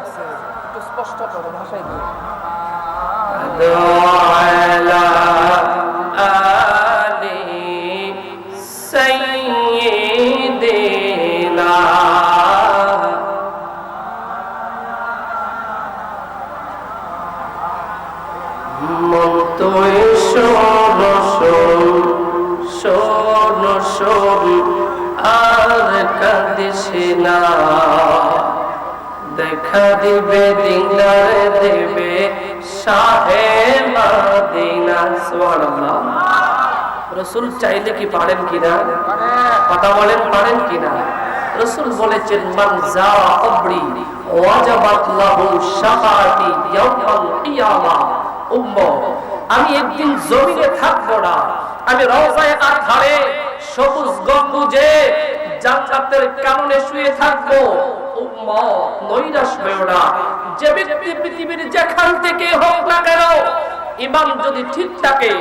একটু স্পষ্ট করে ভাষায় দিন। দেখা দিবে দিনারে দেবে শাহে মদিনা। সুবহানাল্লাহ। রাসূল চাইলে কি পারেন কিনা? কথা বলেন, পারেন কিনা? রাসূল বলেছেন মান যা কবরি ওয়াজাবাত লাহু শাফাআতি ইয়াউমাল কিয়ামা। উম্মত, আমি একদিন জমিনে থাকবো না, আমি রওজায়ে আতহারে সবুজ গম্বুজে জান্নাতের কারণে শুয়ে থাকবো। উম্মত, নৈরাশ হয়ো না। যে ব্যক্তি পৃথিবীর যেখান থেকে হোক না কেন, ঈমান যদি ঠিক থাকে,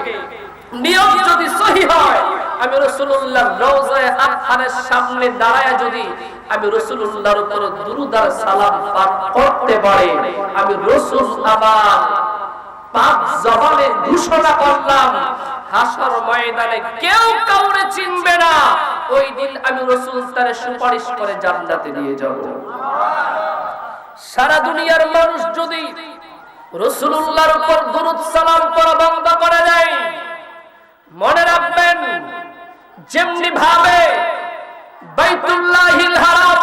নিয়ত যদি সহি হয়, আমি রাসূলুল্লাহ রওজায়ে আতহারের সামনে দাঁড়ায়া যদি আমি রাসূলুল্লাহর উপর দুরূদ আর সালাম পাঠ করতে পারি, আমি রাসূল আমার পাক জবানে ঘোষণা করলাম, হাসর ময়দানে কেউ কাউরে চিনবে না। ওই দিন আমি রাসূল তারে সুপারিশ করে জান্নাতে নিয়ে যাব। সারা দুনিয়ার মানুষ যদি রাসূলুল্লাহর উপর দুরূদ সালাম পড়া বন্ধ করে দেয়, মনে রাখবেন যেমনি ভাবে বাইতুল্লাহিল হারাম,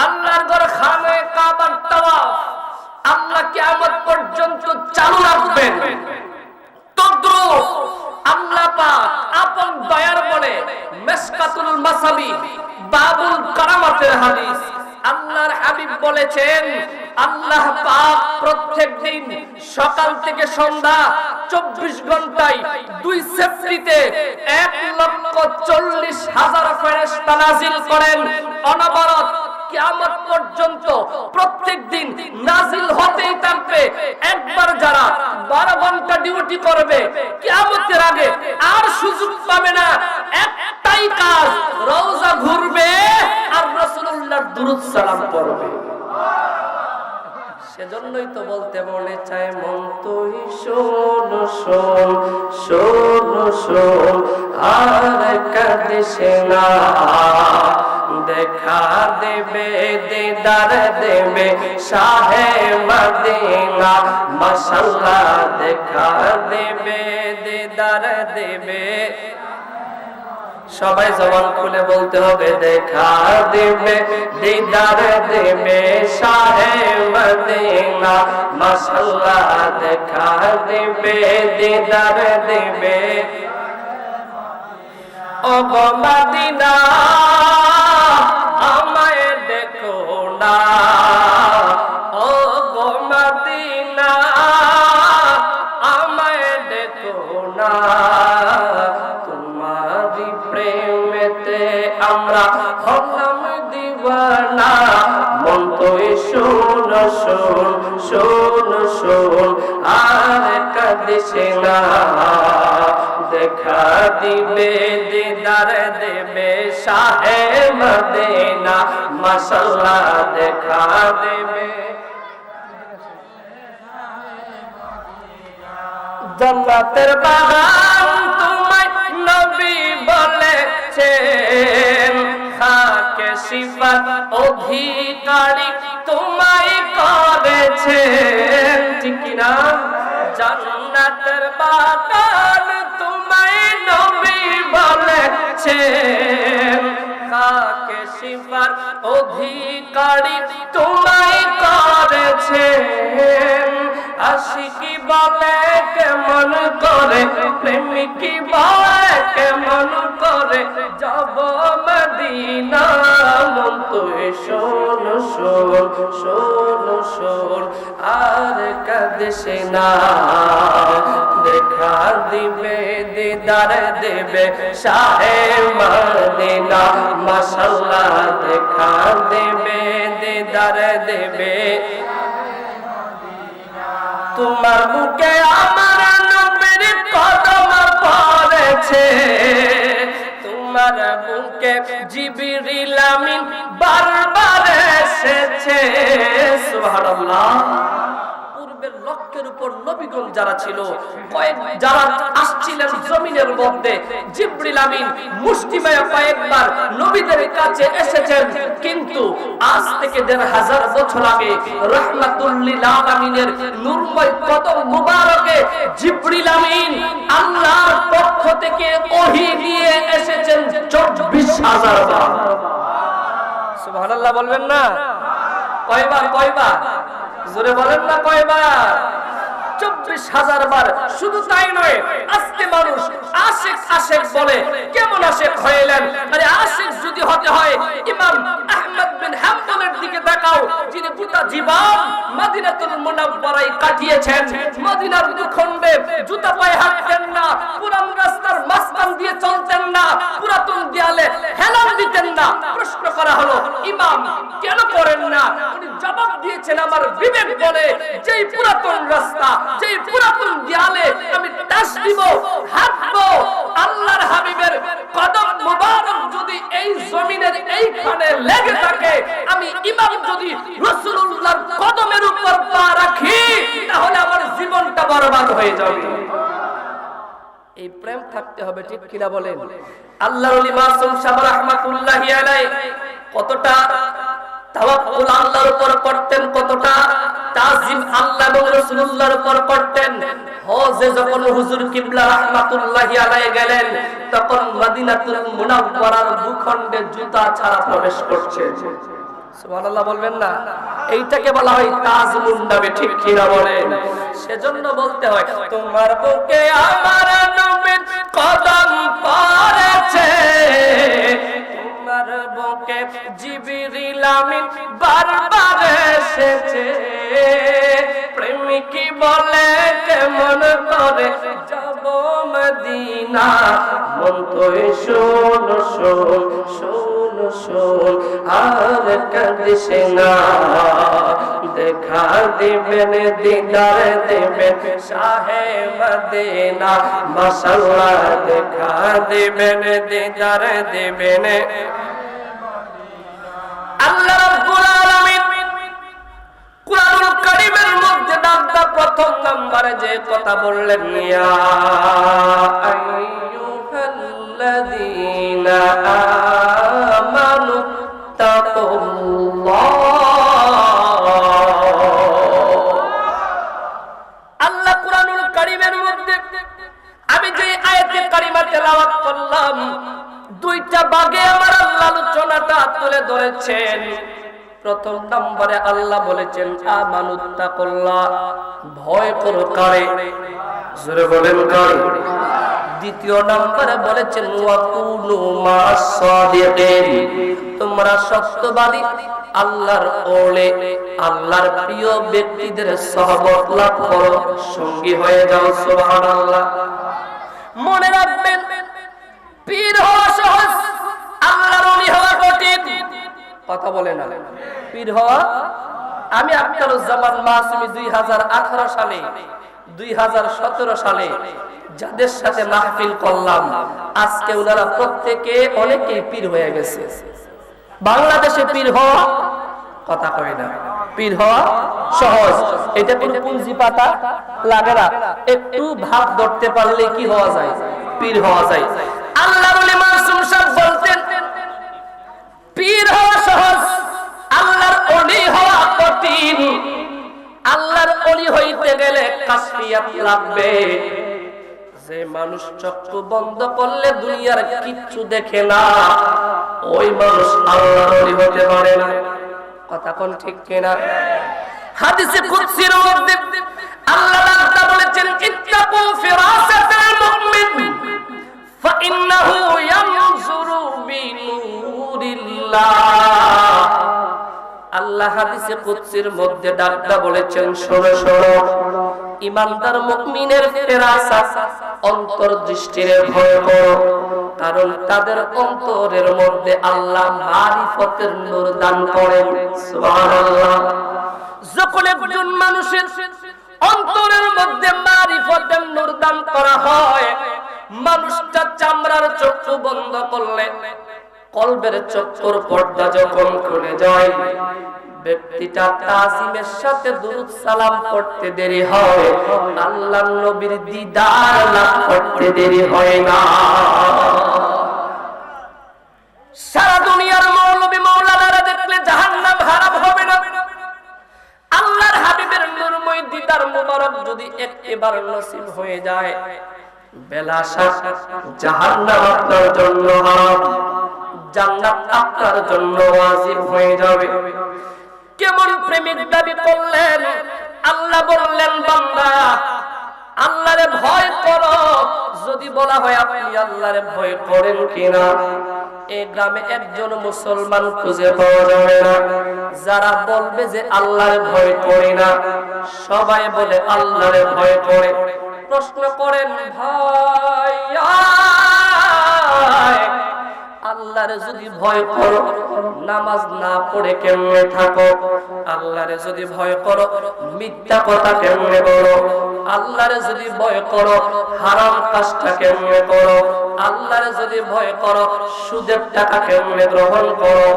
আল্লাহর ঘর খানে কাবার তাওয়াফ আল্লাহ কিয়ামত পর্যন্ত চালু রাখবেন, তদ্রুপ আল্লাহ পাক আপন দয়ার বলে মিশকাতুল মাসাবি বাবুল কারামাতের হাদিস, আল্লাহর হাবিব বলেছেন আল্লাহ পাক প্রত্যেকদিন সকাল থেকে সন্ধ্যা 24 ঘন্টায় 2 সেফটিতে 1,40,000 ফেরেশতা নাজিল করেন অনবরত। কিয়ামত পর্যন্ত প্রত্যেকদিন নাজিল হতেই থাকবে। একবার যারা 12 ঘন্টা ডিউটি করবে, কিয়ামতের আগে আর সুযোগ পাবে না। একটাই কাজ, রওজা ঘুরবে আর রাসূলুল্লাহর দুরূদ সালাম পড়বে। সেজন্যই তো বলতে মনে চায়, মন তুই শোন শোন শোন শোন আর কাঁদিস না, দেখা দেবে দিদার দেবে শাহে মদিনা। মাশাআল্লাহ, দেখা দেবে দিদার দেবে। সবাই জবান খুলে বলতে হবে, দেখা দেবে দিদার দেবে শাহে মদিনা। মাশাআল্লাহ, দেখা দেবে দিদার দেবে। ও গো মদিনা আমায় দেখো না, ও গো মদিনা আমায় দেখো না, তোমারি প্রেমেতে আমরা হলাম দিওয়ানা। মন তুই শোন শোন শোন শোন আর কাঁদিস না, দেখা দিবে দিদার দেবে শাহে মদিনা। মাশাআল্লাহ, দেখা দেবে। জান্নাতের বাগান তোমায় নবী বলেছেন, খাকে সিফাত অধিকারী তোমায় করেছেন। ঠিক না? জান্নাতের বাগান তোমায় নবী বলেছেন, খাকে সিফাত অধিকারী তোমায় করেছেন। আশিকি বলে কেমন করে, প্রেমিকি বলে কেমন করে যাব মদিনা। মন তুই শোন শোন শোন শোন আর কাঁদিস না, দেখা দিবে দিদার দেবে শাহে মদিনা। মাশাআল্লাহ, দেখা দেবে দিদার দেবে। তোমার বুকে আমার নবীর কদম পড়েছে, তোমার বুকে জিবরিল আমিন বারবার এসেছে। সুবহানাল্লাহ। সুবহানাল্লাহ। পূর্বের লক্ষের উপর নবীগণ যারা ছিল, যারা আসছিলেন জমিনের মধ্যে, জিবরিল আমিন মুষ্টিমেয় কয়েকবার নবীদের কাছে এসেছেন, কিন্তু আজ থেকে ১৫০০ বছর আগে রাহমাতুল লিল আলামিনের নূরময় কদম মুবারকে জিবরিল আমিন আল্লাহর পক্ষ থেকে ওহী নিয়ে এসেছেন ২৪,০০০ বার। সুবহানাল্লাহ বলবেন না? কয়বার? জোরে বলেন না কয়বার? ২৪,০০০ বার। শুধু তাই নয়, আজকে মানুষ আশিক বলে। কেমন আশিক হইলেন? আরে আশিক যদি হতে হয় ইমাম আহমদ বিন হাম্বলের দিকে তাকাও, যিনি গোটা জীবন মদিনাতুল মুনাওয়ারায় কাটিয়েছেন। মদিনার ভূখণ্ডে জুতা পায়ে হাঁটতেন না, পুরান রাস্তার মাঝখান দিয়ে চলতেন না, পুরাতন দেয়ালে হেলান দিতেন না। প্রশ্ন করা হলো, ইমাম কেন করেন না? উনি জবাব দিয়েছেন, আমার বিবেক বলে যেই পুরাতন রাস্তা, যেই পুরাতন দেয়ালে আমি টাচ দিব, হাঁটবো, আল্লাহর হাবিবের কদম মুবারক যদি এই জমিনের এইখানে লেগে থাকে, আমি ইমাম যদি রাসূলুল্লাহর কদমের উপর পা রাখি, তাহলে আমার জীবনটা বরবাদ হয়ে যাবে। এই প্রেম থাকতে হবে, ঠিক কিনা বলেন? আল্লাহর ওলি মাসুম সাহেব রাহমাতুল্লাহি আলাইহি কতটা তাওয়াক্কুল আল্লাহর উপর করতেন, কতটা তাজিম আল্লাহ এবং রাসূলুল্লাহর উপর করতেন। হজে যখন হুজুর কিবলা রাহমাতুল্লাহি আলাইহি গেলেন, তখন মদিনাতুল মুনাওয়ারার ভূখণ্ডে জুতা ছাড়া প্রবেশ করছেন। সুবহানাল্লাহ বলবেন না? এইটাকে বলা হয় তাজমুন নবী, ঠিক কিনা বলেন? সেজন্য বলতে হয়, তোমার বুকে আমার নবীর কদম পড়েছে, তোমার বুকে জিবরিল আমিন বারবার এসেছে। প্রেমিক বলে কেমন করে যাব মদিনা, মন তো শোন শোন শোন শোন আর কাঁদিস না, দেখা দিবেন দিদার দিবেন শাহে মদিনা, মাশাআল্লাহ দেখা দিবেন দিদার দিবেন। আল্লাহ রাব্বুল আলামিন কুরআনুল কারীমের মধ্যে দাদা প্রথম নম্বরে যে কথা বললেন, ইয়া আইয়ুহাল্লাযীনা আমানু তাকুল্লাহ। আল্লাহ কুরআনুল কারীমের মধ্যে আমি যে আয়াতে কারিমা তেলাওয়াত করলাম, দুইটা ভাগে আমার আল্লাহ আলোচনাটা তুলে ধরেছেন। প্রথম নম্বরে আল্লাহ বলেছেন আমানুত্তাকুল্লাহ, ভয় করো কারে? জোরে বলেন কারে? দ্বিতীয় নম্বরে বলেছেন ওয়াকুনু মা'আস সাদিকিন, তোমরা সত্যবাদী, আল্লাহর ওলি, আল্লাহর প্রিয় ব্যক্তিদের সহবত লাভ করো, সঙ্গী হয়ে যাও। সুবহানাল্লাহ। মনে রাখবেন, পীর হওয়া সহজ, আল্লাহর ওলি হওয়া কঠিন। কথা বলে না? পীর হওয়া, আমি আখতারুজ্জামান মাসুমি 2018 সালে 2017 সালে যাদের সাথে মাহফিল করলাম, আজকে ওনারা প্রত্যেকে অনেকেই পীর হয়ে গেছে। বাংলাদেশে পীর হওয়া, কথা কয় না, পীর হওয়া সহজ। এটা কোনো পুঁজি পাতা লাগে না, একটু ভাব ধরতে পারলে কি হওয়া যায়? পীর হওয়া যায়। আল্লাহর ওলি মাসুম সাহেব বলতেন, পীর হওয়া সহজ, আল্লাহর ওলি হওয়া কঠিন। আল্লাহর ওলি হইতে গেলে কাশফিয়াত লাগবে। যে মানুষ চক্ষু বন্ধ করলে দুনিয়ার কিচ্ছু দেখে না, ওই মানুষ আল্লাহর ওলি হতে পারে না। কথা কোন ঠিক কিনা? হাদিসে কুদসির মধ্যে আল্লাহ তাআলা বলেছেন, ইত্তাকু ফিরাসাতাল মুমিন ফাইন্নাহু ইয়ানজুরু বিনুরিল্লাহ। আল্লাহ হাদিসে কুদসির মধ্যে ডাকটা বলেছেন, শোনো শোনো, ঈমানদার মুমিনের ফেরাসাত, অন্তর্দৃষ্টির ভয় করো, কারণ তাদের অন্তরের মধ্যে আল্লাহ মারিফতের নূর দান করেন। সুবহানাল্লাহ। যখন একজন মানুষের অন্তরের মধ্যে মারিফতের নূর দান করা হয়, মানুষটা চামড়ার চক্ষু বন্ধ করলে কলবের চক্ষুর পর্দা যখন খুলে যায়, ব্যক্তিটা তাজিমের সাথে দুরূদ সালাম পড়তে দেরি হয়, আল্লাহর নবীর দিদার লাভ করতে দেরি হয় না। সারা দুনিয়ার মৌলবী মাওলানারা দেখলে জাহান্নাম হারাম হবে না, আল্লাহর হাবিবের নূরময় দিদার মুবারক যদি একবার নসিব হয়ে যায়, বেলা শাক জাহান্নাম আপনার জন্য হারাম, জান্নাত আপনার জন্য ওয়াজিব হয়ে যাবে। কেমন প্রেমিক দাবি করলেন? আল্লাহ বললেন, বান্দা আল্লাহরে ভয় করো। যদি বলা হয় আপনি আল্লাহরে ভয় করেন কিনা, এই গ্রামে একজন মুসলমান খুঁজে পাওয়া যাবে না যারা বলবে যে আল্লাহরে ভয় করি না। সবাই বলে আল্লাহরে ভয় করে। প্রশ্ন করেন, ভাই আল্লাহরে যদি ভয় করো, নামাজ না পড়ে কেমনে থাকো? আল্লাহরে যদি ভয় করো, মিথ্যা কথা কেমনে বলো? আল্লাহরে যদি ভয় করো, হারাম কাজটা কেমনে করো? আল্লাহরে যদি ভয় করো, সুদের টাকা কেমনে গ্রহণ করো?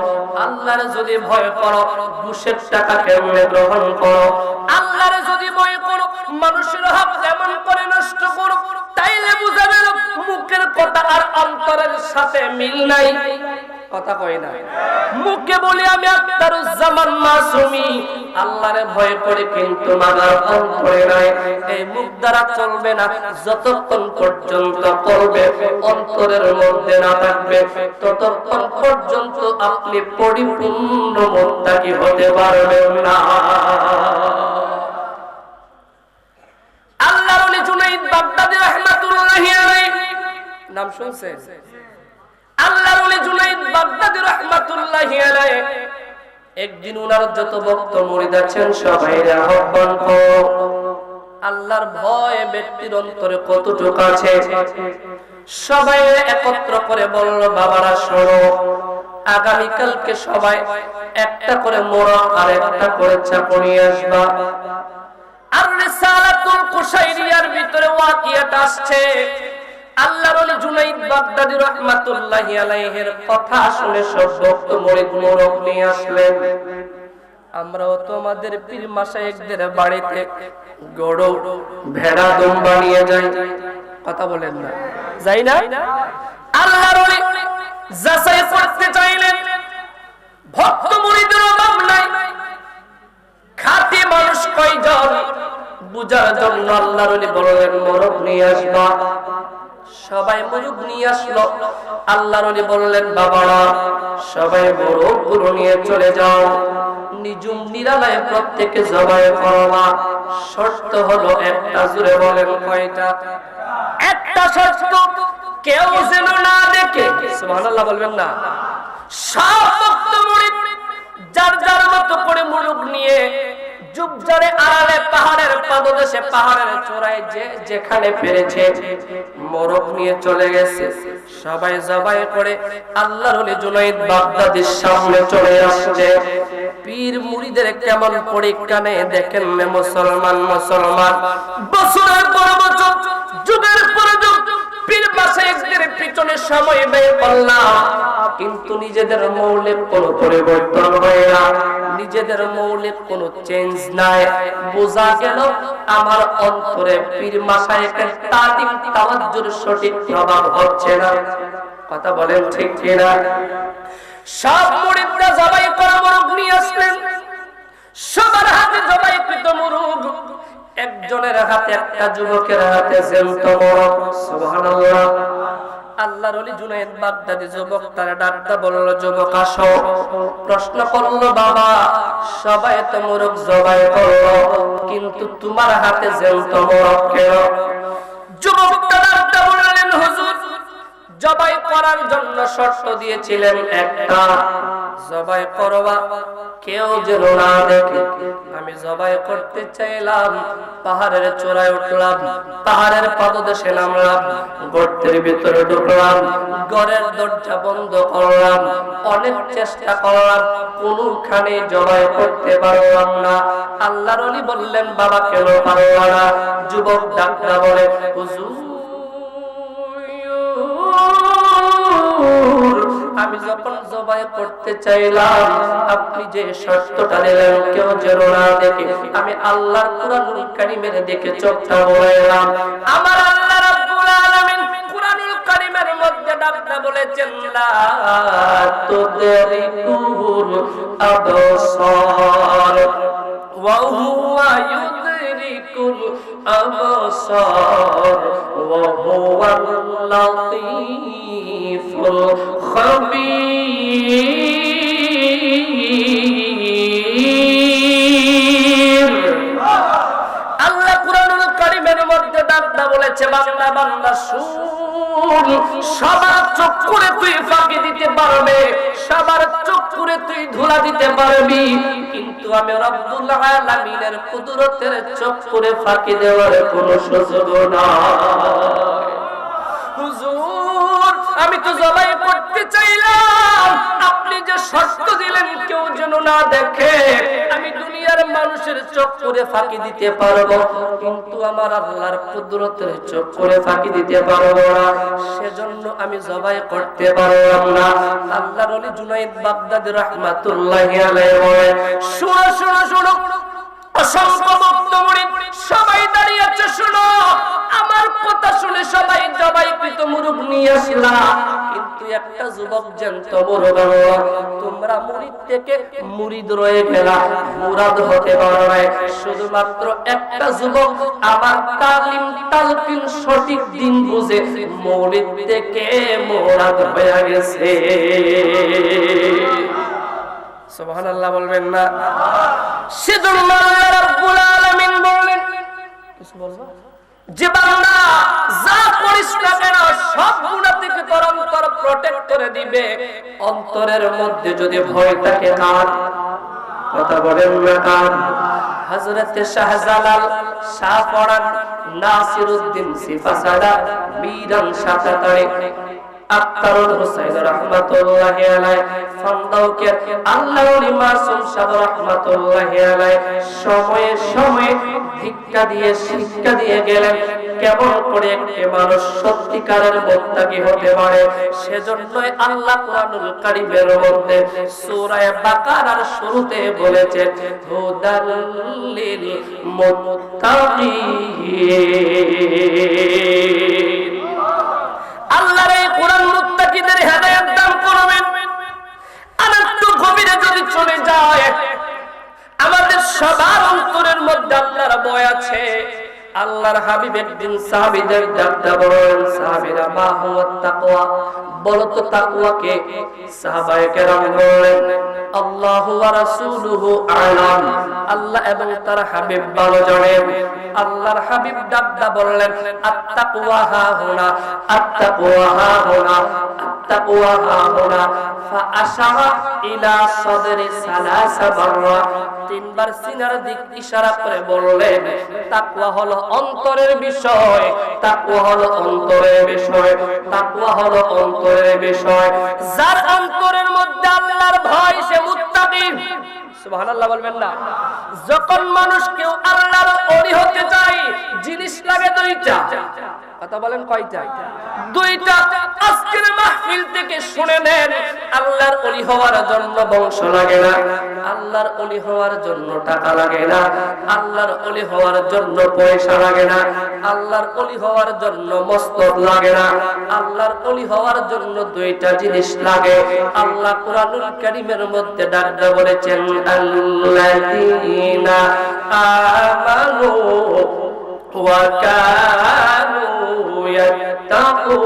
আল্লাহরে যদি ভয় করো, ঘুষের টাকা কেমনে গ্রহণ করো? আল্লাহরে যদি ভয় করো, মানুষের হক কেমন করে নষ্ট করো? তাইলে বুঝাবে মুখের কথা আর অন্তরের সাথে মিল নাই। কথা কই না, মুখে বলি আমি আখতারুজ্জামান মাসুমি আল্লাহরে ভয় করে, কিন্তু মানার অন্তরে নাই। এই মুখ দ্বারা চলবে না, যতক্ষণ পর্যন্ত করবে অন্তরের মধ্যে না থাকবে, ততক্ষণ পর্যন্ত আপনি পরিপূর্ণ মুত্তাকি হতে পারবেন না। আল্লাহর ওলি জুনাইদ বাগদাদী রাহমাতুল্লাহি আলাইহি নাম শুনছেন? আল্লাহর ওলি জুনাইদ বাগদাদী রাহমাতুল্লাহি আলাইহি একদিন ওনার যত ভক্ত মুরিদ আছেন সবাইকে আহ্বান করো। আল্লাহর ভয় ব্যক্তির অন্তরে কতটুকু আছে সবাই একত্র করে বলল, বাবারা শোনো, আগামীকালকে সবাই একটা করে মোড়ক আর একটা করে চাকুনি আসবা। আর রিসালাতুল কুশাইরিয়ার ভিতরে ওয়াকিয়াত আসছে। আল্লাহর ওলি জুনাইদ বাগদাদী রাহমাতুল্লাহি আলাইহির কথা শুনে সব ভক্ত মুরিদ মোড়ক নিয়ে আসলেন। আমরাও তোমাদের পীর মাশায়েখদের বাড়িতে গরু ভেড়া দুম্বা নিয়ে যাই, কথা বলেন না, যাই না? আল্লাহর ওলি যাচাই করতে চাইলেন ভক্ত মুরিদের অভাব নাই, খাঁটি মানুষ কয়জন বুঝার জন্য আল্লাহর ওলি বললেন মোরগ নিয়ে আসবা। সবাই মোরগ নিয়ে আসলো। আল্লাহর ওলি বললেন, বাবারা সবাই মোরগ গুলো নিয়ে চলে যাও, নিজুম নিরালায় প্রত্যেকে জবাই করবা। শর্ত হলো একটা। জুড়ে বলেন কয়টা? একটা শর্ত, কেউ যেন না দেখে। সুবহানাল্লাহ বলবেন না? সব ভক্ত মুরিদ যার যার মতো করে মোরগ নিয়ে জুবজারে আড়ালে পাহাড়ের পাদদেশে পাহাড়ের চূড়ায় যে যেখানে পেরেছে মোরগ নিয়ে চলে গেছে। সবাই জবাই করে আল্লাহর ওলি জুনাইদ বাগদাদীর সামনে চলে আসছে। পীর মুরিদের কেমন পরীক্ষা নেই দেখেন। মুসলমান বছরের পর বছর, যুগের পর যুগ পীর মাশায়েখদের পিছনে সময় ব্যয় করলাম, কিন্তু নিজেদের মৌলিক কোনো পরিবর্তন হয় না, নিজেদের মৌলিক কোনো চেঞ্জ নাই। বোঝা গেল আমার অন্তরে পীর মাশায়েখের তালিম তাওয়াজ্জুর সঠিক প্রভাব হচ্ছে না। কথা বলেন ঠিক কিনা? সব মুরিদরা জবাই করা মোরগ নিয়ে আসলেন। সবার হাতে জবাইকৃত মোরগ, একজনের হাতে একটা, যুবকের হাতে জ্যান্ত মোরগ। সুবহানাল্লাহ। আল্লাহর ওলি জুনাইদ বাগদাদী যুবক তার ডাকটা বলল, যুবক আসো। প্রশ্ন করলো, বাবা সবাই তো মোরগ জবাই করলো, কিন্তু তোমার হাতে জ্যান্ত মোরগ কেন? যুবক তার ডাকটা বললেন, হুজুর জবাই করার জন্য শর্ত দিয়েছিলেন একটা, জবাই করবা কেউ যেন না দেখে। আমি জবাই করতে চাইলাম, পাহাড়ের চূড়ায় উঠলাম, পাহাড়ের পাদদেশে নামলাম, গর্তের ভিতরে ঢুকলাম, ঘরের দরজা বন্ধ করলাম, অনেক চেষ্টা করলাম, কোনখানে জবাই করতে পারলাম না। আল্লাহর ওলি বললেন, বাবা কেন পারলা না? যুবক ডাক্তার বলে, হুজুর আমি যখন জবাই করতে চাইলাম আপনি যে শর্তটা দিলেন কেউ যেন না দেখে, আমি আল্লাহর কুরআনুল কারীমের দিকে চোখটা বলাইলাম। আমার আল্লাহ রাব্বুল আলামিন কুরআনুল কারীমের মধ্যে ডাকটা বলেছেন লা তুদরিকুল আবসার ওয়া হুয়া ইউদরিকুল আবসার ওয়া হুয়াল লাতীফুল খাবীর। আল্লাহ কুরআনুল কারীমের মধ্যে ডাকটা বলেছে বান্দা বান্দা শুন, সবার চোখ করে তুই ফাঁকি দিতে পারবে, সবার চোখ করে তুই ধোলা দিতে পারবি, কিন্তু আমি রব্বুল আলামিনের কুদরতের চোখ করে ফাঁকি দেওয়ার কোনো সুযোগ নাই। হুজুর আমি তো জবাই করতে চাইলাম, আপনি যে শর্ত দিলেন কেউ যেন না দেখে, আমি দুনিয়ার মানুষের চোখ করে ফাঁকি দিতে পারবো, কিন্তু আমার আল্লাহর কুদরতের চোখ করে ফাঁকি দিতে পারবো না, সেজন্য আমি জবাই করতে পারলাম না। আল্লাহর ওলি জুনাইদ বাগদাদী রাহমাতুল্লাহি আলাইহি বলেন, শুনো শুনো শুনো অসংখ্য মুক্তমুড়ি সবাই দাঁড়িয়ে আছে, শুনো আমার কথা শুনে সবাই জবাইকৃত মুরগ নিয়ে আসলা, কিন্তু একটা যুবক জ্যান্ত মুরগ, তোমরা মুরিদ থেকে মুরিদ রয়ে গেলা, মুরাদ হতে পারো না। শুধুমাত্র একটা যুবক আমার তালিম তালকিন সঠিক দিন বুঝে মুরিদ থেকে মুরাদ হয়ে গেছে। সুবহানাল্লাহ বলবেন না? সেজন্য আল্লাহ রাব্বুল আলামিন বললেন, কিছু বলবো যে বান্দা যা করিস না কেন সব গুনাহ থেকে তোর অন্তর প্রটেক্ট করে দিবে, অন্তরের মধ্যে যদি ভয় থাকে কার কথা বলেন না কার। হযরত শাহজালাল শাহ পরান নাসিরউদ্দিন সিফাসাদা বীরান শাতাতারে আক্তারুল হুসাইন রাহমাতুল্লাহি আলাইহি ফান্দাউকে আল্লাহর মাসুম সাহেব রাহমাতুল্লাহি আলাইহি সময়ে সময়ে ভিক্ষা দিয়ে শিক্ষা দিয়ে গেলেন কেমন করে একটি মানুষ সত্যিকারের মুত্তাকি হতে পারে। সেজন্যই আল্লাহ কুরআনুল কারীমের মধ্যে সূরা বাকারার শুরুতে বলেছেন হুদাল লিল মুত্তাকিন। আল্লাহর এই কোরআন মুত্তাকিদের হেদায়েত দান করবেন। আর একটু গভীরে যদি চলে যায়, আমাদের সবার অন্তরের মধ্যে আল্লাহর ভয় আছে। আল্লাহর হাবিব একদিন সাহাবীদের ডাকতে বলেন, সাহাবীরা মা হুয়া তাকওয়া, বলো তো তাকওয়া কি? সাহাবায়ে কেরাম বলেন আল্লাহু ওয়া রাসূলুহু আ'লাম, আল্লাহ এবং তার হাবিব ভালো জানেন। আল্লাহর হাবিব ডাকতে বললেন আত-তাকওয়া হা হুনা, আত-তাকওয়া হা হুনা, আত-তাকওয়া হা হুনা, ফাআশারা ইলা সাদরি সালাসা মাররা, তিনবার সিনার দিক ইশারা করে বললেন তাকওয়া হলো অন্তরের বিষয়, তাকওয়া হলো অন্তরের বিষয়, তাকওয়া হলো অন্তরের বিষয়। যার অন্তরের মধ্যে আল্লাহর ভয় সে মুত্তাকি। সুবহানাল্লাহ বলবেন না? যখন মানুষ কেউ আল্লাহর ওলি হতে চায় জিনিস লাগে দুইটা, কথা বলেন কয়টা? দুইটা। আজকের মাহফিল থেকে শুনে নেন, আল্লাহর ওলি হওয়ার জন্য বংশ লাগে না, আল্লাহর ওলি হওয়ার জন্য টাকা লাগে না, আল্লাহর ওলি হওয়ার জন্য পয়সা লাগে না, আল্লাহর ওলি হওয়ার জন্য মস্তক লাগে না, আল্লাহর ওলি হওয়ার জন্য দুইটা জিনিস লাগে। আল্লাহ কুরআনুল কারীমের মধ্যে ডাকতে বলেছেন আল্লাযীনা আমানু ওয়া কানু ইয়াত্তাকুন।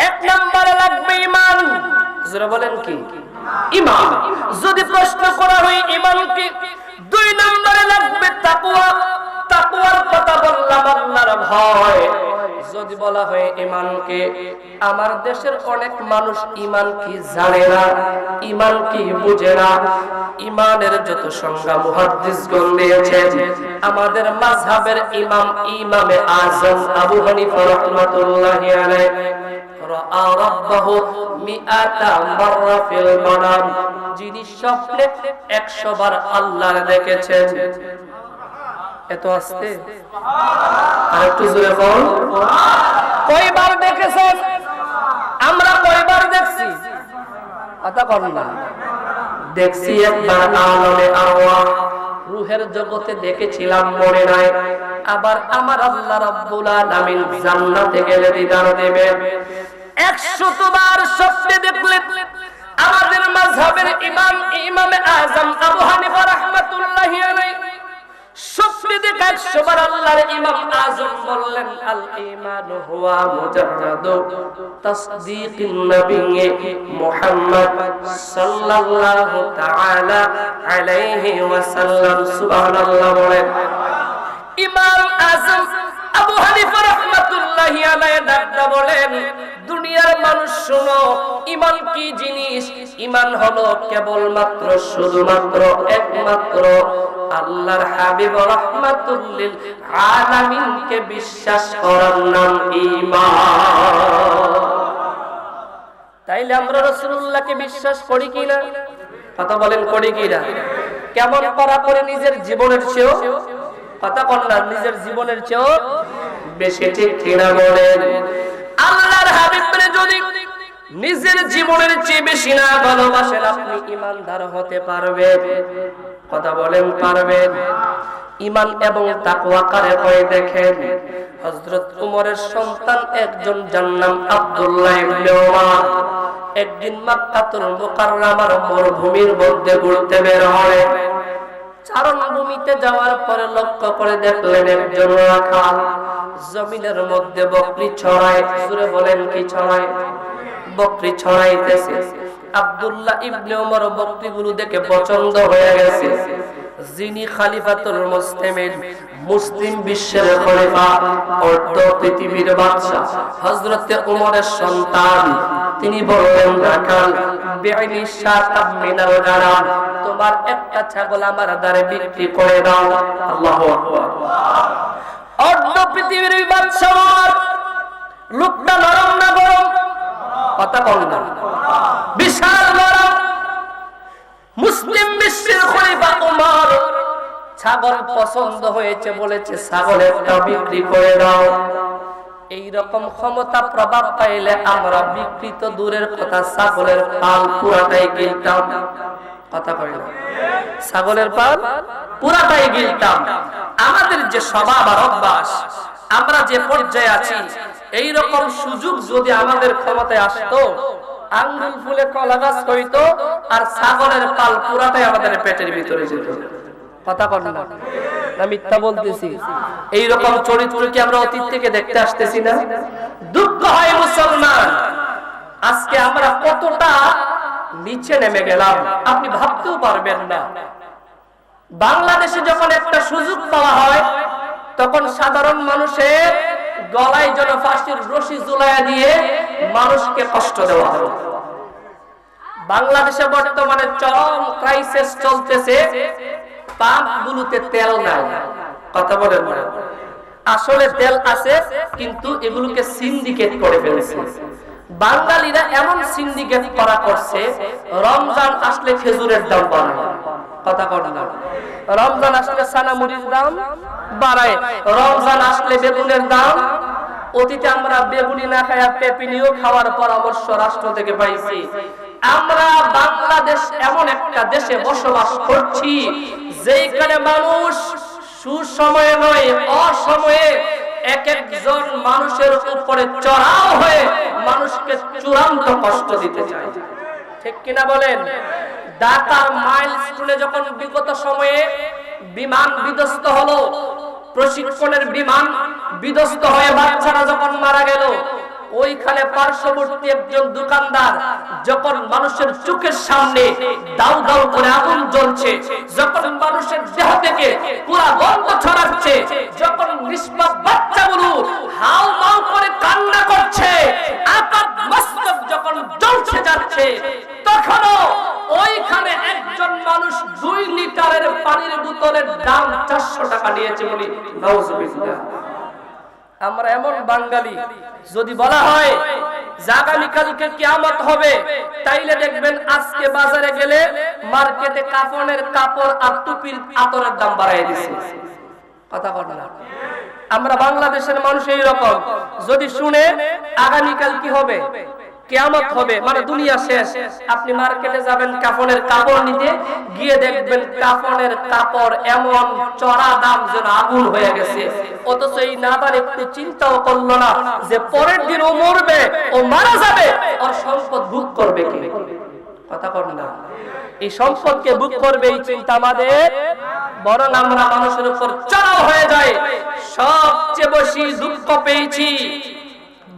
এক নম্বরে লাগবে ঈমান। যারা বলেন কি ঈমান? যদি প্রশ্ন করা হয় ঈমান কি, দুই নম্বরে লাগবে তাকওয়া। তাকওয়ার কথা বললাম আল্লাহর ভয়। যদি বলা হয় ঈমান কি, আমার দেশের অনেক মানুষ ঈমান কি জানে না, ঈমান কি বুঝে না। ঈমানের যত সংজ্ঞা মুহাদ্দিসগণ দিয়েছেন, আমাদের মাযহাবের ইমাম ইমামে আযম আবু হানিফা রাহমাতুল্লাহি আলাইহি রাআ রাব্বাহু মিআতা মাররা ফিল মানাম, যিনি স্বপ্নে 100 বার আল্লাহর দেখেছেন। এত আস্তে আর একটু জোরে বল, কয়বার দেখেছেন? আমরা কয়বার দেখছি? কথা কর না। দেখছি একবার আলমে আরওয়াহ, রূহের জগতে দেখেছিলাম, মনে নাই। আবার আমার আল্লাহ রাব্বুল আলামিন জান্নাতে গেলে দিদার দেবেন। 100 বার স্বপ্নে দেখলেন। আমাদের মাযহাবের ইমামে আযম আবু হানিফা রাহমাতুল্লাহি আলাইহি স্বপ্নে দেখে 100 বার আল্লাহর ইমাম আযম বললেন, আল ঈমানু হুয়া মুজাররাদু তাসদীকিন নবিয়্যি মুহাম্মদ সাল্লাল্লাহু তাআলা আলাইহি ওয়াসাল্লাম। সুবহানাল্লাহ বলেন। ইমাম আযম আবু হানিফা রাহমাতুল্লাহি আলাইহি ডাক্তার বলেন, দুনিয়ার মানুষ শোনো, ঈমান কি জিনিস? ঈমান হলো কেবলমাত্র শুধুমাত্র একমাত্র আল্লাহর হাবিব রাহমাতুল লিল আলামিনকে বিশ্বাস করার নাম ঈমান। তাইলে আমরা রাসূলুল্লাহকে বিশ্বাস করি কিনা? কথা বলেন, করি কিনা? কেমন করা করে নিজের জীবনের চেয়েও, কথা বল না, নিজের জীবনের চেয়েও বেশি, ঠিক কিনা বলেন? আল্লাহর হাবিবকে যদি নিজের জীবনের চেয়ে বেশি না ভালোবাসেন, আপনি ঈমানদার হতে পারবেন? কথা বলেন, পারবেন? ঈমান এবং তাকওয়া কারে হয় দেখেন। হযরত উমরের সন্তান একজন, যার নাম আব্দুল্লাহ ইবনে উমর, একদিন মক্কাতুল মুকাররমার মরুভূমির মধ্যে ঘুরতে বের হয়। চারণভূমিতে যাওয়ার পরে লক্ষ্য করে দেখলেন একজন রাখাল জমিনের মধ্যে বকরি ছড়ায়। সুরে বলেন, কি ছড়ায়? বকরি ছড়াইতেছে। আব্দুল্লাহ ইবনে উমর বকরিগুলো দেখে পছন্দ হয়ে গেছে। যিনি খলিফাতুল মুসলিমিন, মুসলিম বিশ্বের খলিফা, অর্ধ পৃথিবীর বাদশা হযরতে উমরের সন্তান, তিনি বললেন, রাখাল, বিআইনি শাতাম মিনাল গানাম, তোমার একটা ছাগল আমার দ্বারে বিক্রি করে দাও। আল্লাহু আকবার। অর্ধ পৃথিবীর বাদশা, লোকটা নরম না গরম? কথা বল না। বিশাল নরম। মুসলিম বিশ্বের খলিফা উমর ছাগল পছন্দ হয়েছে, বলেছে ছাগলটা বিক্রি করে দাও। এই রকম ক্ষমতা প্রভাব পাইলে আমরা বিকৃত দূরের কথা, ছাগলের পাল পুরাটাই গিলতাম। কথা কই না? ছাগলের পাল পুরাটাই গিলতাম। আমাদের যে স্বভাব আর অভ্যাস, আমরা যে পর্যায়ে আছি, এই রকম সুযোগ যদি আমাদের ক্ষমতায় আসতো, আঙ্গুল ফুলে কলা গাছ হইতো, আর ছাগলের পাল পুরাটাই আমাদের পেটের ভিতরে যেত। কথা কর না, না মিথ্যা বলতেছি? এই রকম চরিত্র কি আমরা অতীত থেকে দেখতে আসতেছি না? দুঃখ হয় মুসলমান, আজকে আমরা কতটা নিচে নেমে গেলাম আপনি ভাবতেও পারবেন না। বাংলাদেশে যখন একটা সুযোগ পাওয়া হয়, তখন সাধারণ মানুষের গলায় যেন ফাঁসির রশি ঝুলাইয়া দিয়ে মানুষকে কষ্ট দেওয়া হয়। বাংলাদেশে বর্তমানে চরম ক্রাইসিস চলতেছে, পাম্পগুলোতে তেল নাই। কথা বলেন না? আসলে তেল আছে, কিন্তু এগুলোকে সিন্ডিকেট করে ফেলেছে। বাঙালিরা এমন সিন্ডিকেট করা করছে, রমজান আসলে খেজুরের দাম বাড়ায়। কথা বল না? রমজান আসলে সানামুড়ির দাম বাড়ায়, রমজান আসলে বেগুনের দাম। অতীতে আমরা বেগুনি না খায়া পেপিনিও খাওয়ার পরামর্শ রাষ্ট্র থেকে পাইছি। আমরা বাংলাদেশ এমন একটা দেশে বসবাস করছি, যেখানে মানুষ সুসময়ে নয়, অসময়ে এক একজন মানুষের উপরে চড়াও হয়ে মানুষকে চূড়ান্ত কষ্ট দিতে চায়। ঠিক কিনা বলেন? ঢাকার মাইলস্টোনে যখন বিগত সময়ে বিমান বিধ্বস্ত হলো, প্রশিক্ষণের বিমান বিধ্বস্ত হয়ে বাচ্চারা যখন মারা গেল, ওইখানে পার্শ্ববর্তী একজন দোকানদার যখন মানুষের চোখের সামনে দাউ দাউ করে আগুন জ্বলছে, যখন মানুষের দেহ থেকে পুরা গন্ধ ছড়াচ্ছে, যখন নিষ্পাপ বাচ্চাগুলো হাউ মাউ করে কান্না করছে, আকাশ মস্তক যখন জ্বলছে যাচ্ছে, তখনও ওইখানে একজন মানুষ 2 লিটারের পানির বোতলের দাম 400 টাকা নিয়েছে বলি নাউজুবিল্লাহ। আমরা এমন বাঙালি, যদি বলা হয় যে আগামীকালকে কিয়ামত হবে, তাইলে দেখবেন আজকে বাজারে গেলে মার্কেটে কাফনের কাপড় আর টুপির আতরের দাম বাড়ায় দিছে। কথা বল না? আমরা বাংলাদেশের মানুষ এই রকম, যদি শুনে আগামীকাল কি হবে, কিয়ামত হবে, মানে দুনিয়া শেষ। আপনি মার্কেটে যাবেন কাফনের কাপড় নিতে, গিয়ে দেখবেন কাফনের কাপড় এমন চড়া দাম যেন আগুন হয়ে গেছে। অথচ এই নাদার একটু চিন্তাও করলো না যে পরের দিন ও মরবে, ও মারা যাবে, ওর সম্পদ ভোগ করবে কে? কথা কর না। এই সম্পদকে ভোগ করবে এই চিন্তা আমাদের, বরং আমরা মানুষের উপর চড়াও হয়ে যায়। সবচেয়ে বেশি দুঃখ পেয়েছি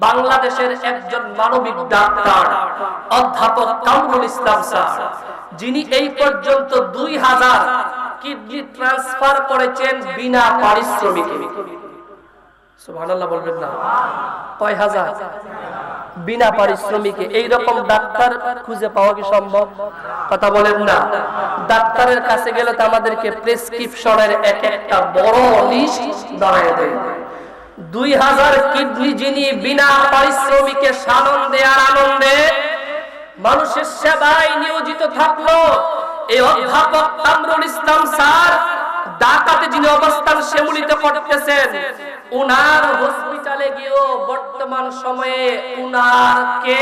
বাংলাদেশের একজন মানবিক ডাক্তার অধ্যাপক কামরুল ইসলাম স্যার, যিনি এই পর্যন্ত 2000 কিডনি ট্রান্সফার করেছেন বিনা পারিশ্রমিকে। সুবহানাল্লাহ বলবেন না? কয় হাজার? বিনা পারিশ্রমিকে। এইরকম ডাক্তার খুঁজে পাওয়া কি সম্ভব? কথা বলেন না। ডাক্তারের কাছে গেলে তো আমাদেরকে প্রেসক্রিপশনের এক একটা বড় লিস্ট দাঁড়ায় দেয়। 2000 কিডনি যিনি বিনা পারিশ্রমিকে সানন্দে আর আনন্দে মানুষের সেবায় নিয়োজিত থাকলো, এই অধ্যাপক কামরুল ইসলাম স্যার ঢাকাতে যিনি অবস্থান সেমুলিতে করতেছেন, উনার হসপিটালে গিয়েও বর্তমান সময়ে উনারকে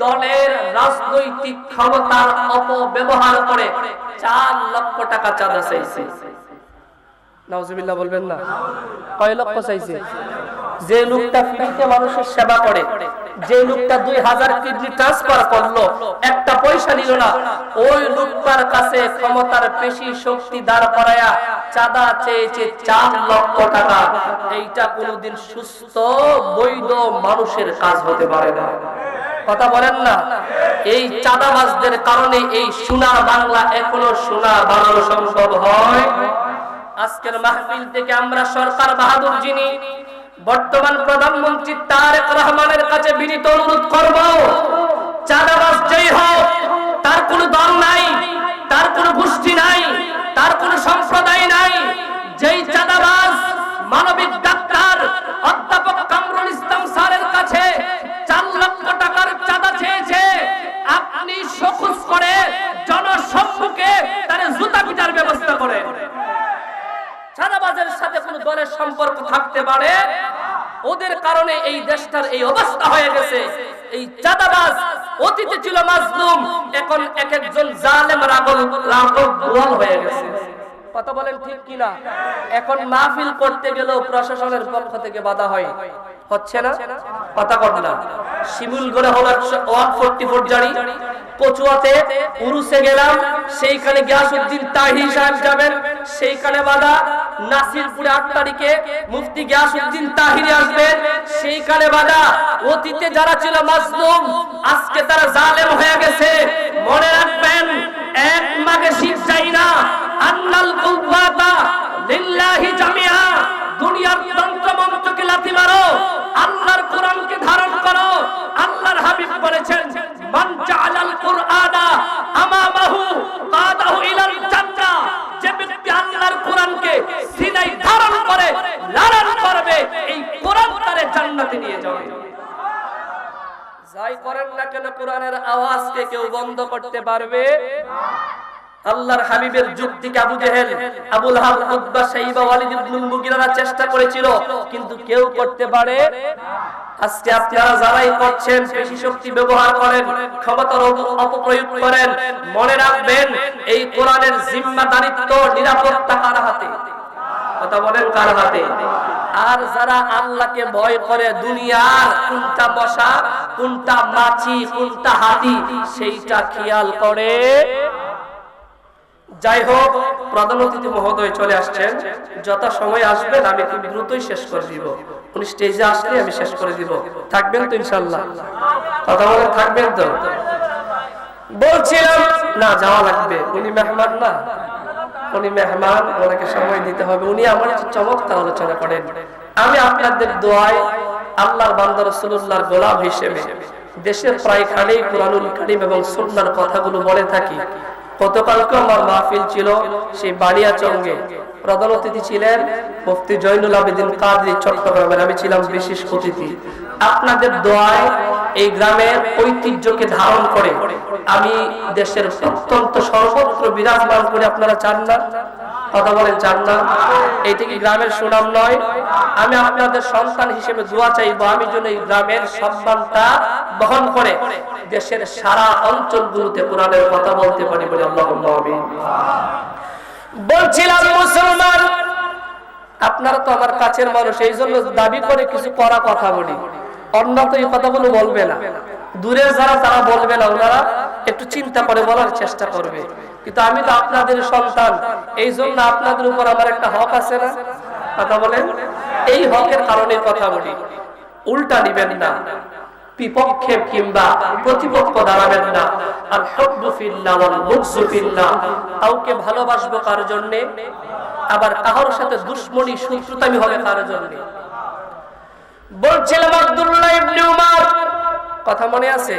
দলের রাজনৈতিক ক্ষমতার অপব্যবহার করে 4 লক্ষ টাকা চাঁদা চাইছে। নাউজুবিল্লাহ বলবেন না? কয় লক্ষ চাইছে? যে লোকটা ফ্রিতে মানুষের সেবা করে, যে লোকটা 2000 কিডনি ট্রান্সফার করলো, একটা পয়সা নিল না, ওই লোকটার কাছে ক্ষমতার পেশি শক্তি দাঁড় করায়া চাঁদা চেয়েছে 4 লক্ষ টাকা। এইটা কোনোদিন সুস্থ বৈধ মানুষের কাজ হতে পারে না। কথা বলেন না? এই চাঁদাবাজদের কারণে এই সোনার বাংলা এখনো সোনা বানানো সম্ভব হয়। আজকের মাহফিল থেকে আমরা সরকার বাহাদুর যিনি বর্তমান প্রধানমন্ত্রী তারেক রহমানের কাছে বিনীত অনুরোধ করব, চাঁদাবাজ যেই হোক, তার কোনো দল নাই, তার কোনো গোষ্ঠী নাই, তার কোনো সম্প্রদায় নাই, যেই চাঁদাবাজ মানবিক ডাক্তার অধ্যাপক কামরুল ইসলাম স্যারের কাছে 4 লক্ষ টাকার চাঁদা চেয়েছে, আপনি সখুজ করে জনসম্মুখে তার জুতা পিটার ব্যবস্থা করেন। চাঁদাবাজের সাথে কোন দলের সম্পর্ক থাকতে পারে? ওদের কারণে এই দেশটার এই অবস্থা হয়ে গেছে। এই চাঁদাবাজ অতীতে ছিল মাজলুম, এখন এক একজন জালেম রাগল হয়ে গেছে। কথা বলেন ঠিক কিনা? এখন মাহফিল করতে গেলেও প্রশাসনের পক্ষ থেকে বাধা হয়, হচ্ছে না? কথা কর না। শিমুলগড়ে হলো 144 জারি, কচুয়াতে উরুসে গেলাম, সেইখানে গিয়াসউদ্দিন তাহিরি সাহেব যাবেন, সেইখানে বাধা। নাসিরপুরে 8 তারিখে মুফতি গিয়াসউদ্দিন তাহিরি আসবেন, সেইখানে বাধা। অতীতে যারা ছিল মাজলুম আজকে তারা জালেম হয়ে গেছে। মনে রাখবেন, এক মাগে শীত চাই না, আন্নাল কুওয়াতা লিল্লাহি জামিআ। দুনিয়ার তন্ত্রমন্ত্রকে লাথি মারো, আল্লাহর কোরআনকে ধারণ করো। আল্লাহর হাবিব বলেছেন, মান জাআলাল কুরআনা আমামাহু কাদাহু ইলাল জান্নাহ। যে ব্যক্তি আল্লাহর কোরআনকে সিনায় ধারণ করে লালন করবে, এই কোরআন তারে জান্নাতে নিয়ে যাবে। যাই করেন না কেন, কোরআনের আওয়াজকে কেউ বন্ধ করতে পারবে না। আল্লাহর হাবিবের যুক্তিকে আবু জেহেল, আবুল লাহাব, উতবা, শাইবা, ওয়ালিদ ইবনুল মুগিরারা চেষ্টা করেছিল, কিন্তু কেউ করতে পারে। আজকে আপনারা যারাই করছেন, পেশি শক্তি ব্যবহার করেন, ক্ষমতার অপপ্রয়োগ করেন, মনে রাখবেন এই কোরআনের জিম্মাদারিত্ব নিরাপত্তা কার হাতে? কথা বলেন, কার হাতে? আর যারা আল্লাহকে ভয় করে, দুনিয়ার কোনটা মশা, কোনটা মাছি, কোনটা হাতি, সেইটা খেয়াল করে। যাই হোক, প্রধান অতিথি মহোদয় চলে আসছেন, যত সময় আসবেন আমি খুব দ্রুতই শেষ করে দিব। উনি স্টেজে আসলে আমি শেষ করে দিব। থাকবেন তো ইনশাআল্লাহ? কথা বলে থাকবেন তো? বলছিলাম না, যাওয়া লাগবে। উনি মেহমান না, উনি মেহমান, ওনাকে সময় দিতে হবে। উনি আমার চমৎকার আলোচনা করেন। আমি আপনাদের দোয়ায় আল্লাহর বান্দা রাসূলুল্লাহর গোলাম হিসেবে দেশের প্রায় খানেই কুরআনুল কারীম এবং সুন্নাহর কথাগুলো বলে থাকি। গতকালকে আমার মাহফিল ছিল সেই বাড়িয়াচঙ্গে, প্রধান অতিথি ছিলেন মুফতি জয়নুল আবেদিন কাদরী চট্টগ্রামের, আমি ছিলাম বিশেষ অতিথি। আপনাদের দোয়ায় এই গ্রামের ঐতিহ্যকে ধারণ করে আমি দেশের অত্যন্ত সর্বত্র বিরাজমান করে, আপনারা চান না? কথা বলেন চান না? এইটা কি গ্রামের সুনাম নয়? আমি আপনাদের সন্তান হিসেবে দোয়া চাইবো, আমি যেন এই গ্রামের সম্মানটা বহন করে দেশের সারা অঞ্চলগুলোতে কোরআনের কথা বলতে পারি বলে আল্লাহুম্মা আমিন। বলছিলাম মুসলমান, আপনারা তো আমার কাছের মানুষ, এই জন্য দাবি করে কিছু করা কথা বলি। অন্য তো এই কথাগুলো বলবে না, দূরের যারা তারা বলবে না, ওনারা একটু চিন্তা করে বলার চেষ্টা করবে। কিন্তু আমি তো আপনাদের সন্তান, এই জন্য আপনাদের উপর আমার একটা হক আছে না? কথা বলেন, এই হকের কারণে কথা বলি। উল্টা নিবেন না, বিপক্ষে কিংবা প্রতিপক্ষ দাঁড়াবেন না। আল হুব্বু ফিল্লাহ ওয়াল বুগযু ফিল্লাহ, কাউকে ভালোবাসবো কার জন্য, আবার কারোর সাথে দুশমনি শত্রুতামি হবে কার জন্য। বলছিলাম আব্দুল্লাহ ইবনে উমর, কথা মনে আছে?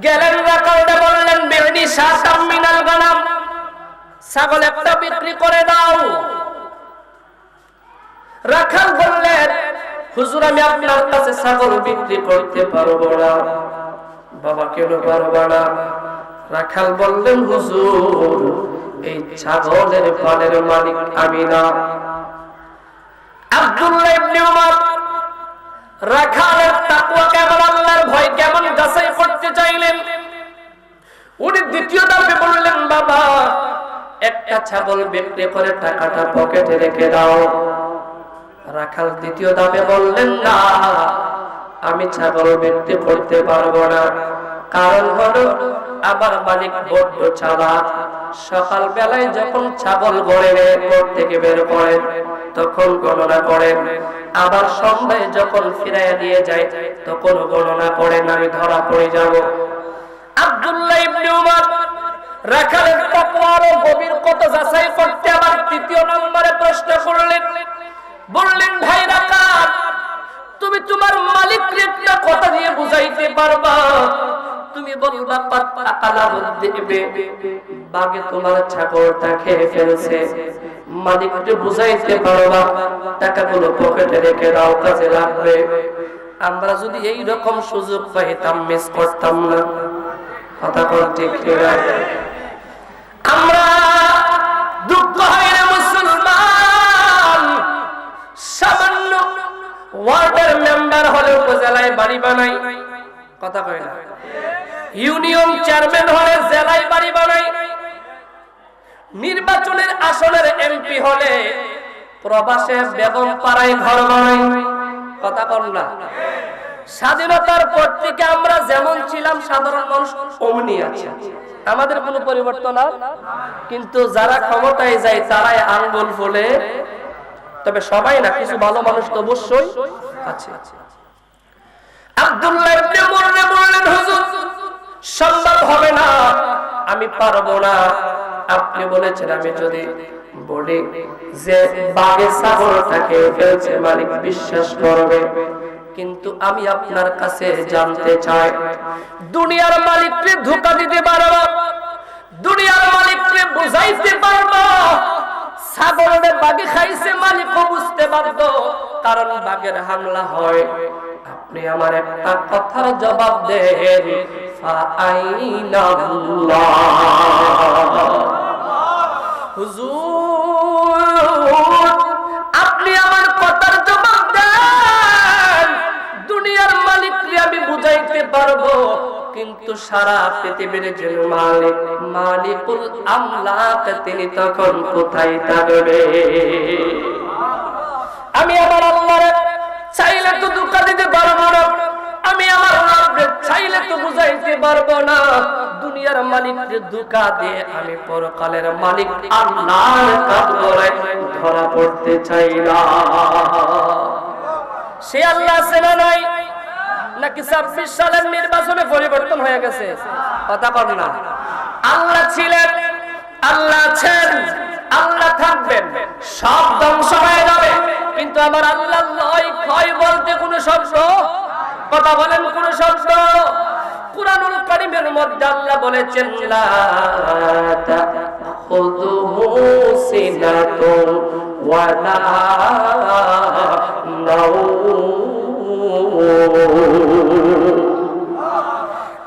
গেলেন রাকালটা বললেন বিনি শাতাম মিনাল গানাম, ছাগল একটা বিক্রি করে দাও। রাখাল বললেন হুজুর আমি আপনার কাছে ছাগল বিক্রি করতে পারবো না। বাবা কেন পারবা না? রাখাল বললেন হুজুর এই ছাগলের পালের মালিক আমি না। আব্দুল্লাহ ইবনে উমর রাখালের তাকওয়া কেমন, আল্লাহর ভয় কেমন যাচাই করতে চাইলেন। উনি দ্বিতীয় ধাপে বললেন বাবা একটা ছাগল বিক্রি করে টাকাটা পকেটে রেখে দাও। রাখাল দ্বিতীয় ধাপে বললেন না আমি ছাগল বিক্রি করতে পারবো না, কারণ হলো আমার মালিক বড্ড চালাক। সকাল বেলায় যখন ছাগল ঘরে থেকে বের করেন তখন গণনা করেন, আবার সন্ধ্যায় যখন ফিরাইয়া দিয়ে যায় তখন গণনা করেন, আমি ধরা পড়ে যাব। আব্দুল্লাহ ইবনে উমর রাখালের তাকওয়া আরো গভীর কত যাচাই করতে আবার তৃতীয় নম্বরে প্রশ্ন করলেন। বললেন ভাই রাখাল তুমি তোমার মালিককে একটা কথা দিয়ে বুঝাইতে পারবা? তুমি বলবা পাতালা দেবে বাগে তোমার ছাগলটা খেয়ে ফেলছে, মালিককে বুঝাইতে পারবা টাকাগুলো পকেটে রেখে দাও, কাজে লাগবে। আমরা যদি এই রকম সুযোগ পাইতাম মিস করতাম না? কথা বল ঠিক না? আমরা দুঃখ হয় না মুসলমান, সামান্য ওয়ার্ডের মেম্বার হলে উপজেলায় বাড়ি বানাই, কথা কয় না? ইউনিয়ন চেয়ারম্যান হলে জেলায় বাড়ি বানাই, নির্বাচনের আসনের এমপি হলে প্রবাসে বেগম পাড়ায় ঘর বানাই, কথা কন না? স্বাধীনতার পর থেকে আমরা যেমন ছিলাম সাধারণ মানুষ অমনি আছে, আমাদের কোনো পরিবর্তন আর। কিন্তু যারা ক্ষমতায় যায় তারাই আঙ্গুল ফোলে, তবে সবাই না, কিছু ভালো মানুষ তো অবশ্যই আছে। আব্দুল্লাহ ইবনে উমর বললেন হুজুর সম্ভব হবে না, আমি পারবো না। আপনি বলেছেন আমি যদি বলি যে বাগে ছাগলটাকে ফেলছে মালিক বিশ্বাস করবে, কিন্তু আমি আপনার কাছে জানতে চাই দুনিয়ার মালিককে ধোঁকা দিতে পারবো, দুনিয়ার মালিককে বুঝাইতে পারবো ছাগলের বাগে খাইছে মালিকও বুঝতে বাধ্য, কারণ বাগের হামলা হয়। আপনি আমার একটা কথার জবাব দেন, ফাআইনাল্লাহ। হুজুর আপনি আমার কথার জবাব দেন, দুনিয়ার মালিককে আমি বুঝাইতে পারবো, কিন্তু সারা পৃথিবীর যে মালিক মালিকুল আমলাক তিনি তখন কোথায় থাকবে? আমি আমার আল্লাহরে চাইলে তো ধোঁকা দিতে পারবো না, আমি আমার আল্লাহকে চাইলে তো বুঝাইতে পারবো না। দুনিয়ার মালিককে ধোঁকা দিয়ে আমি পরকালের মালিক আল্লাহর কাঠগড়ায় ধরা পড়তে চাই না। সে আল্লাহ চেনা নাই নাকি 26 সালের নির্বাচনে পরিবর্তন হয়ে গেছে? কথা বল না। আল্লাহ ছিলেন, আল্লাহ আছেন, আল্লাহ থাকবেন, সব ধ্বংস হয়ে যাবে, কিন্তু আমার আল্লাহ লয় ক্ষয় বলতে কোন শব্দ, কথা বলেন কোন শব্দ? কুরআনুল কারীমের মধ্যে আল্লাহ বলেছেন লা তাখুযুহু সিনাতুন ওয়া লা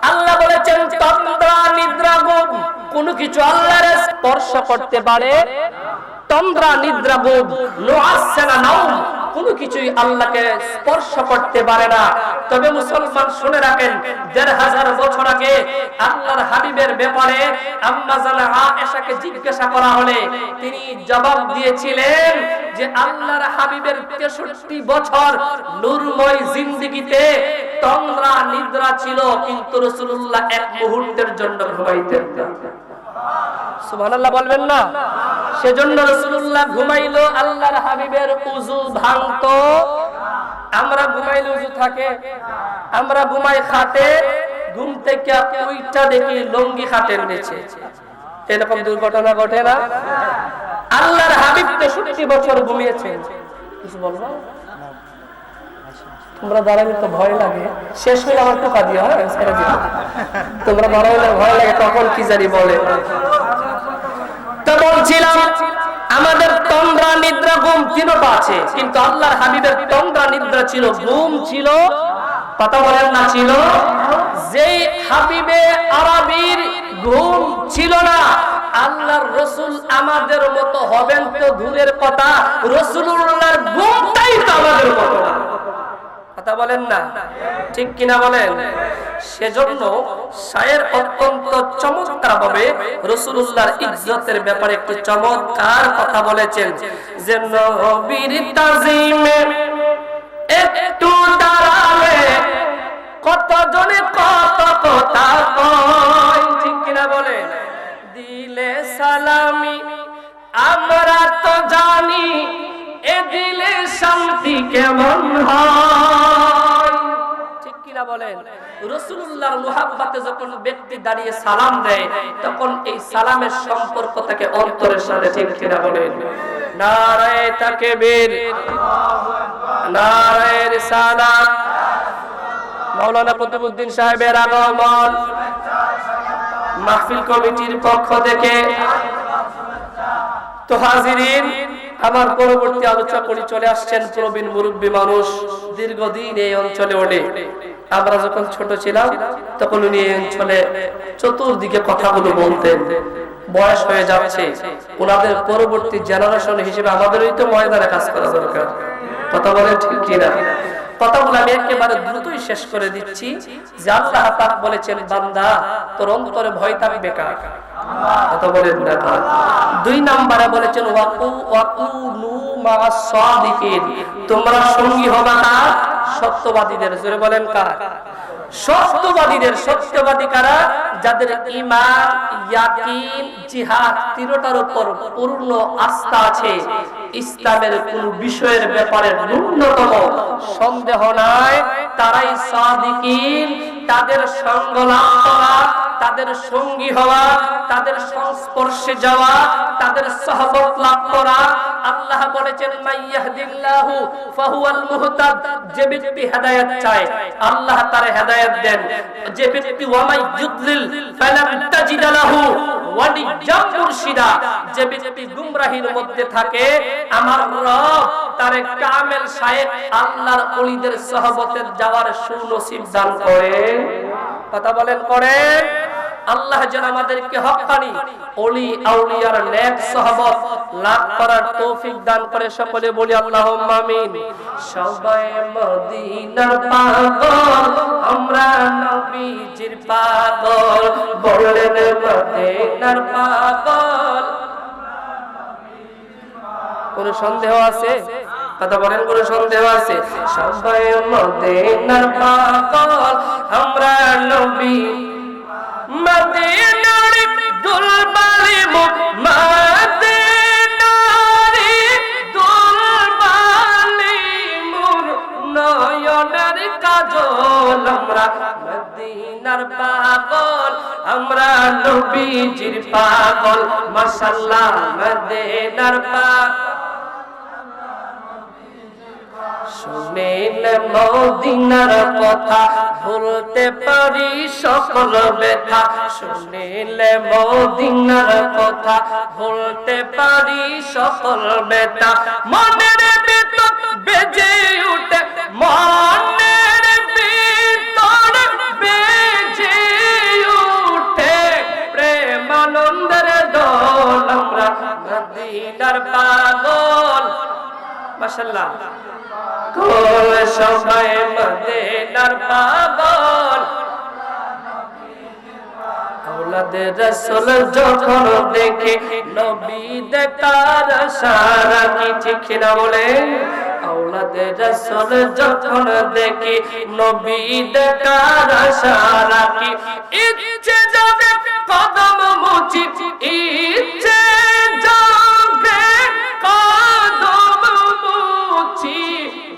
আল্লাহ বলেছেন তন্দ্রা নিদ্রা ঘুম কোনো কিছু আল্লাহর স্পর্শ করতে পারে তন্দ্রা নিদ্রা ঘুম, নুআসসানা নাওম, কোনো কিছুই আল্লাহকে স্পর্শ করতে পারে না। তবে মুসলমান শুনে রাখেন, ১৫০০ বছর আগে আল্লাহর হাবিবের ব্যাপারে আম্মা জানা আয়েশাকে জিজ্ঞাসা করা হলে তিনি জবাব দিয়েছিলেন যে আল্লাহর হাবিবের ৬৩ বছর নূরময় জিন্দেগিতে তন্দ্রা নিদ্রা ছিল, কিন্তু রাসূলুল্লাহ এক মুহূর্তের জন্য ঘুমাইতেন না। সুবহানাল্লাহ বলবেন না? সেজন্য রাসূলুল্লাহ ঘুমাইলো, আল্লাহর হাবিবের ওযু ভাঙতো। আমরা ঘুমাইলে ওযু থাকে? আমরা ঘুমাই খাটে, ঘুম থেকে উইটা দেখি লঙ্গি খাটের নিচে। এরকম দুর্ঘটনা ঘটে না? আল্লাহর হাবিব ৬৩ বছর ঘুমিয়েছেন। কিছু বলবো? তোমরা দাঁড়ালে তো ভয় লাগে, শেষ হয়ে আমার টোকা দিয়ে হয় ছেড়ে দিও। তোমরা দাঁড়াইলে ভয় লাগে, কখন কি জানি বলে। তো বলছিলাম আমাদের তন্দ্রা নিদ্রা ঘুম তিনটা আছে, কিন্তু আল্লাহর হাবিবের তন্দ্রা নিদ্রা ছিল, ঘুম ছিল। কথা বলেন না ছিল? যেই হাবিবে আরবির ঘুম ছিল না, আল্লাহর রাসূল আমাদের মতো হবেন তো দূরের কথা, রাসূলুল্লাহর ঘুমটাই তো আমাদের মতো না। কথা বলেন না, ঠিক কিনা বলেন? সেজন্য শায়ের অত্যন্ত চমৎকার ভাবে রাসূলুল্লাহর ইজ্জতের ব্যাপারে একটি চমৎকার কথা বলেছেন যে নবীর তাজিমে একটু দাঁড়ালে কত জনে কত কথা কয়, ঠিক কিনা বলেন? দিলে সালামি আমরা তো জানি, এ দিলে শান্তি কেমন হয়, ঠিক কিনা বলেন? রাসূলুল্লাহর মুহাব্বতে যখন ব্যক্তি দাঁড়িয়ে সালাম দেয়, তখন এই সালামের সম্পর্ক থাকে অন্তরের সাথে, ঠিক কিনা বলেন? নারায়ে তাকবীর, নারায়ে রিসালাত। মাওলানা কুতুবউদ্দিন সাহেবের আগমন মাহফিল কমিটির পক্ষ থেকে। তো হাজিরিন, আমার পরবর্তী আলোচনা করে চলে আসছেন প্রবীণ মুরব্বী মানুষ, দীর্ঘদিন এই অঞ্চলে ওঠে। আমরা যখন ছোট ছিলাম তখন উনি এই অঞ্চলে চতুর্দিকে কথাগুলো বলতেন। বয়স হয়ে যাচ্ছে, ওনাদের পরবর্তী জেনারেশন হিসেবে আমাদেরই তো ময়দানে কাজ করা দরকার। কথা বলেন ঠিক কিনা? কথাগুলো আমি একেবারে দ্রুতই শেষ করে দিচ্ছি। যে আল্লাহ পাক বলেছেন, বান্দা তোর অন্তরে ভয় থাকবে কার? কথা বলেন না কার? ২ নম্বরে বলেছেন ওয়াকুনু মা'আস সাদিকিন, তোমরা সঙ্গী হবা কার? সত্যবাদীদের। জোরে বলেন কার? সত্যবাদীদের। সত্যবাদী কারা? যাদের ঈমান, ইয়াকিন, জিহাদ তিনটার উপর পূর্ণ আস্থা আছে, ইসলামের কোন বিষয়ের ব্যাপারে ন্যূনতম সন্দেহ নাই, তারাই সাদিকিন। তাদের সঙ্গ লাভ করা, তাদের সঙ্গী হওয়া, তাদের সংস্পর্শে যাওয়া, তাদের সহবত লাভ করা। আল্লাহ বলেছেন, মাইয়াহদিল্লাহু ফাহুয়াল মুহতাদ, যে ব্যক্তি হেদায়েত চায় আল্লাহ তারে হেদায়েত দেন। যে ব্যক্তি ওয়ামাই ইউদ্লিল ফালাম তাজিদ লাহু ওয়ালিয়্যাম মুরশিদা, যে ব্যক্তি গুমরাহির মধ্যে থাকে আমার রব তারে কামেল শায়েখ আল্লাহর ওলিদের সহবতে যাওয়ার সুনসিব দান করে। কথা বলেন করেন? আল্লাহ যেন আমাদেরকে হক্কানি ওলি আউলিয়ার নেক সহবত লাভ করার তৌফিক দান করে। সকলে বলি আল্লাহুম্মা আমিন। সবাই মদিনার পাগল, আমরা নবীজির পাগল, বলেন মদিনার পাগল। কোন সন্দেহ আছে? কথা বলেন, কোন সন্দেহ আছে? সবাই মদিনার পাগল, আমরা নবী মদিনার দুলবালি মুখ, মদিনার দুলবালি মুখ, নয়নের কাজল, আমরা মদিনার পাগল, আমরা নবীজির পাগল। মাশাআল্লাহ, মদিনার পাগল। শুনিলে মদিনার কথা ভুলতে পারি সকল ব্যথা, শুনিলে মদিনার কথা ভুলতে পারি সকল ব্যথা। মনের ভিতর বেজে উঠে, মনের ভিতর বেজে উঠে প্রেমানন্দের দোল, আমরা মদিনার পাগল মাশাআল্লাহ কোল সবাই মদিনার পাগল আওলাদে রাসূল যখন দেখে নবী দেখার সারা কি ঠিক না বলেন আওলাদে রাসূল যখন দেখে নবী দেখার সারা কি ইচ্ছে যাবে কদম মুচি ইচ্ছে যাবে কদম মুচি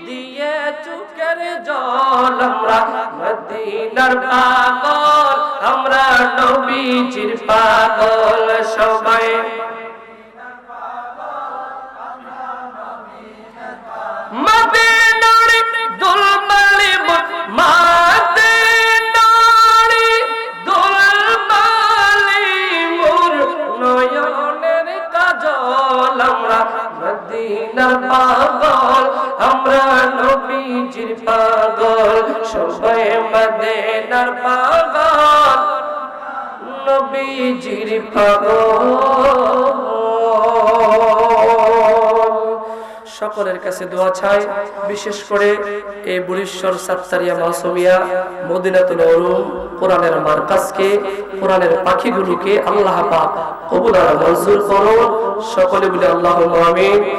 দিয়ে চোখের জল আমরা মদিনার পাগল আমরা নবীজির পাগল সবাই মদিনার দুলমালি মদিনার দুলমালি মোর নয়নের কাজল আমরা মদিনার পাগল আমরা নবীজির পাগল সবাই মদিনার পাগল নবীজির পাগল সকলের কাছে দোয়া চাই বিশেষ করে এই বুড়িশ্বর সাতসারিয়া মাসুমিয়া মদিনাতুল উলুম কোরআনের মারকাজকে কোরআনের পাখিগুলোকে আল্লাহ পাক কবুল আর মঞ্জুর করুন সকলে বলে আল্লাহুম্মা আমিন।